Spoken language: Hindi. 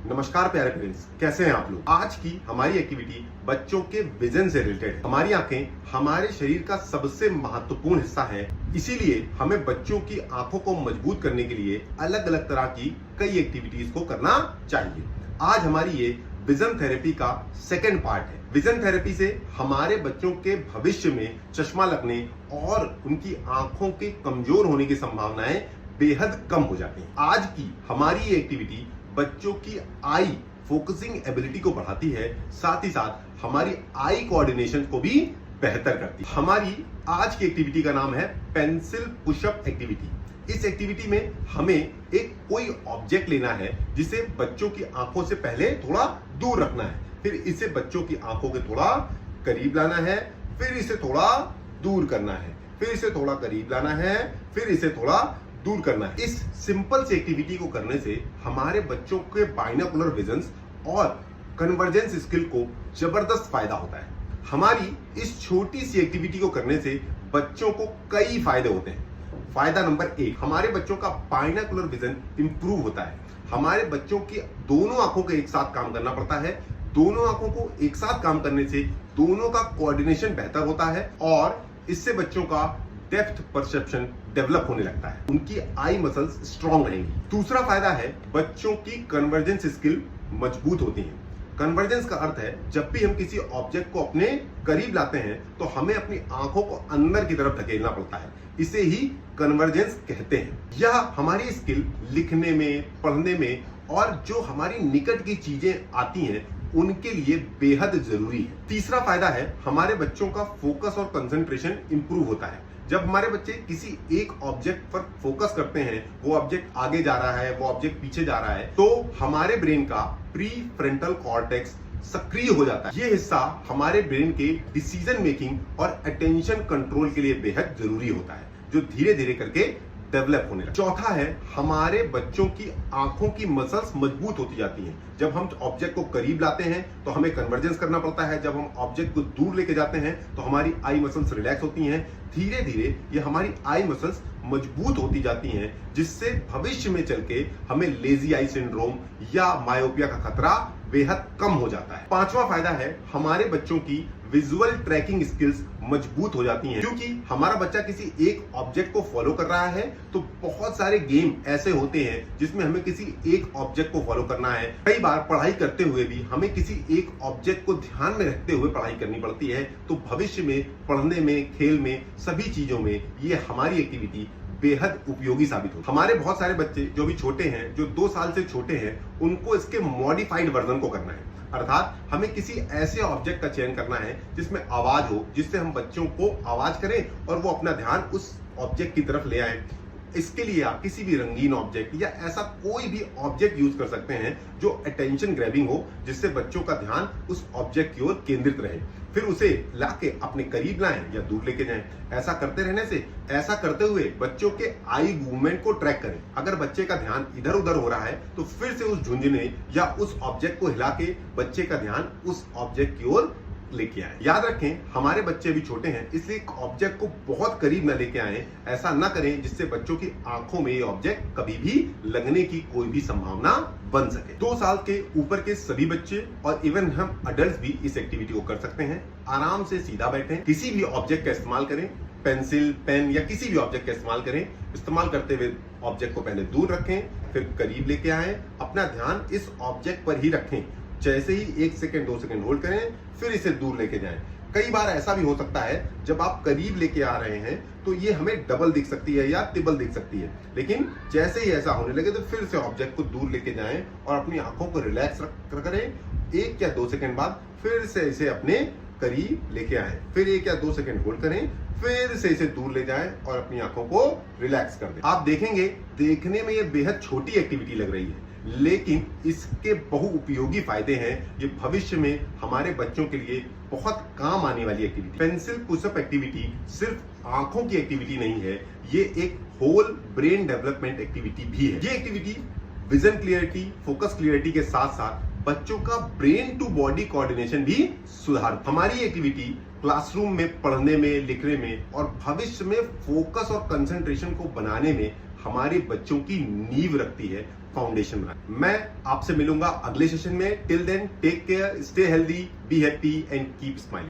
नमस्कार प्यारे फ्रेंड्स, कैसे हैं आप लोग। आज की हमारी एक्टिविटी बच्चों के विजन से रिलेटेड है। हमारी आंखें हमारे शरीर का सबसे महत्वपूर्ण हिस्सा है, इसीलिए हमें बच्चों की आंखों को मजबूत करने के लिए अलग अलग तरह की कई एक्टिविटीज को करना चाहिए। आज हमारी ये विजन थेरेपी का सेकेंड पार्ट है। विजन थेरेपी से हमारे बच्चों के भविष्य में चश्मा लगने और उनकी आंखों के कमजोर होने की संभावनाएं बेहद कम हो जाती हैं। आज की हमारी ये एक्टिविटी बच्चों की आई फोकसिंग एबिलिटी को बढ़ाती है, साथ ही साथ हमारी आई कोऑर्डिनेशन को भी बेहतर करती है। हमारी आज की एक्टिविटी का नाम है पेंसिल पुशअप एक्टिविटी। इस एक्टिविटी में हमें एक कोई ऑब्जेक्ट लेना है जिसे बच्चों की आंखों से पहले थोड़ा दूर रखना है, फिर इसे बच्चों की आंखों के थोड़ा करीब लाना है, फिर इसे थोड़ा दूर करना है, फिर इसे थोड़ा करीब लाना है, फिर इसे थोड़ा दूर करना है। इस सिंपल सी एक्टिविटी को करने से हमारे बच्चों के बाइनोकुलर विजन्स और कन्वर्जेंस स्किल को जबरदस्त फायदा होता है। हमारी इस छोटी सी एक्टिविटी को करने से बच्चों को कई फायदे होते हैं। फायदा नंबर 1, हमारे बच्चों का बाइनोकुलर विजन इंप्रूव होता है। हमारे बच्चों की दोनों आंखों को एक साथ काम करना पड़ता है। दोनों आंखों को एक साथ काम करने से दोनों का कोऑर्डिनेशन बेहतर होता है और इससे बच्चों का डेप्थ परसेप्शन डेवलप होने लगता है। उनकी आई मसल्स स्ट्रांग रहेंगी। दूसरा फायदा है बच्चों की कन्वर्जेंस स्किल मजबूत होती है। कन्वर्जेंस का अर्थ है जब भी हम किसी ऑब्जेक्ट को अपने करीब लाते हैं तो हमें अपनी आंखों को अंदर की तरफ धकेलना पड़ता है। इसे ही कन्वर्जेंस कहते हैं। यह हमारी स्किल लिखने में, पढ़ने में और जो हमारी निकट की चीजें आती हैं उनके लिए बेहद जरूरी है। तीसरा फायदा है हमारे बच्चों का फोकस और कंसंट्रेशन इंप्रूव होता है। जब हमारे बच्चे किसी एक ऑब्जेक्ट पर फोकस करते हैं, वो ऑब्जेक्ट आगे जा रहा है, वो ऑब्जेक्ट पीछे जा रहा है, तो हमारे ब्रेन का प्री फ्रंटल कॉर्टेक्स सक्रिय हो जाता है। ये हिस्सा हमारे ब्रेन के डिसीजन मेकिंग और अटेंशन कंट्रोल के लिए बेहद जरूरी होता है, जो धीरे धीरे करके डेवलप होने लगता है। चौथा है हमारे बच्चों की आंखों की मसल्स मजबूत होती जाती हैं। जब हम ऑब्जेक्ट को करीब लाते हैं तो हमें कन्वर्जेंस करना पड़ता है, जब हम ऑब्जेक्ट को दूर लेके जाते हैं तो हमारी आई मसल्स रिलैक्स होती हैं। धीरे धीरे ये हमारी आई मसल्स मजबूत होती जाती हैं, जिससे भविष्य में चल के हमें लेजी आई सिंड्रोम या मायोपिया का खतरा बेहद कम हो जाता है। पांचवा फायदा है हमारे बच्चों की विजुअल ट्रैकिंग स्किल्स मजबूत हो जाती हैं। क्योंकि हमारा बच्चा किसी एक ऑब्जेक्ट को फॉलो कर रहा है तो बहुत सारे गेम ऐसे होते हैं जिसमें हमें किसी एक ऑब्जेक्ट को फॉलो करना है। कई बार पढ़ाई करते हुए भी हमें किसी एक ऑब्जेक्ट को ध्यान में रखते हुए पढ़ाई करनी पड़ती है, तो भविष्य में पढ़ने में, खेल में, सभी चीजों में ये हमारी एक्टिविटी बेहद उपयोगी साबित हो। हमारे बहुत सारे बच्चे जो भी छोटे हैं, जो 2 साल से छोटे हैं, उनको इसके मॉडिफाइड वर्जन को करना है। अर्थात हमें किसी ऐसे ऑब्जेक्ट का चयन करना है जिसमें आवाज हो, जिससे हम बच्चों को आवाज करें और वो अपना ध्यान उस ऑब्जेक्ट की तरफ ले आए। इसके लिए आप किसी भी रंगीन ऑब्जेक्ट या ऐसा कोई भी ऑब्जेक्ट यूज कर सकते हैं जो अटेंशन ग्रैबिंग हो, जिससे बच्चों का ध्यान उस ऑब्जेक्ट की ओर केंद्रित रहे। फिर उसे लाके अपने करीब लाएं या दूर लेके जाएं। ऐसा करते रहने से, ऐसा करते हुए बच्चों के आई मूवमेंट को ट्रैक करें। अगर बच्चे का ध्यान इधर उधर हो रहा है तो फिर से उस झुंझुने या उस ऑब्जेक्ट को हिला के बच्चे का ध्यान उस ऑब्जेक्ट की ओर लेके आए। याद रखें हमारे बच्चे भी छोटे हैं, इसलिए ऑब्जेक्ट को बहुत करीब न लेके आए। ऐसा न करें जिससे बच्चों की आंखों में ये ऑब्जेक्ट कभी भी लगने की कोई भी संभावना बन सके। 2 साल के ऊपर के सभी बच्चे और इवन हम अडल्ट भी इस एक्टिविटी को कर सकते हैं। आराम से सीधा बैठें, किसी भी ऑब्जेक्ट का इस्तेमाल करें, पेंसिल, पेन या किसी भी ऑब्जेक्ट का इस्तेमाल करें। इस्तेमाल करते हुए ऑब्जेक्ट को पहले दूर रखें, फिर करीब लेके आए। अपना ध्यान इस ऑब्जेक्ट पर ही रखें। जैसे ही 1 सेकेंड 2 सेकेंड होल्ड करें, फिर इसे दूर लेके जाएं। कई बार ऐसा भी हो सकता है जब आप करीब लेके आ रहे हैं तो ये हमें डबल दिख सकती है या ट्रिपल दिख सकती है, लेकिन जैसे ही ऐसा होने लगे तो फिर से ऑब्जेक्ट को दूर लेके जाएं और अपनी आंखों को रिलैक्स करें। 1 या 2 सेकेंड बाद फिर से इसे अपने करीब लेके आए, फिर 1 या 2 सेकेंड होल्ड करें, फिर से इसे दूर ले जाएं और अपनी आंखों को रिलैक्स कर दें। आप देखेंगे देखने में ये बेहद छोटी एक्टिविटी लग रही है, लेकिन इसके बहुउपयोगी फायदे हैं। ये भविष्य में हमारे बच्चों के लिए बहुत काम आने वाली एक्टिविटी। पेंसिल पुशअप एक्टिविटी सिर्फ आंखों की एक्टिविटी नहीं है, ये एक होल ब्रेन डेवलपमेंट एक्टिविटी भी है। ये activity vision clarity, focus clarity के साथ साथ बच्चों का ब्रेन टू बॉडी कोऑर्डिनेशन भी सुधार। हमारी एक्टिविटी क्लासरूम में पढ़ने में, लिखने में और भविष्य में फोकस और कंसंट्रेशन को बनाने में हमारे बच्चों की नींव रखती है। फाउंडेशन बनाएं। मैं आपसे मिलूंगा अगले सेशन में। Till then take care, stay healthy, be happy and keep smiling.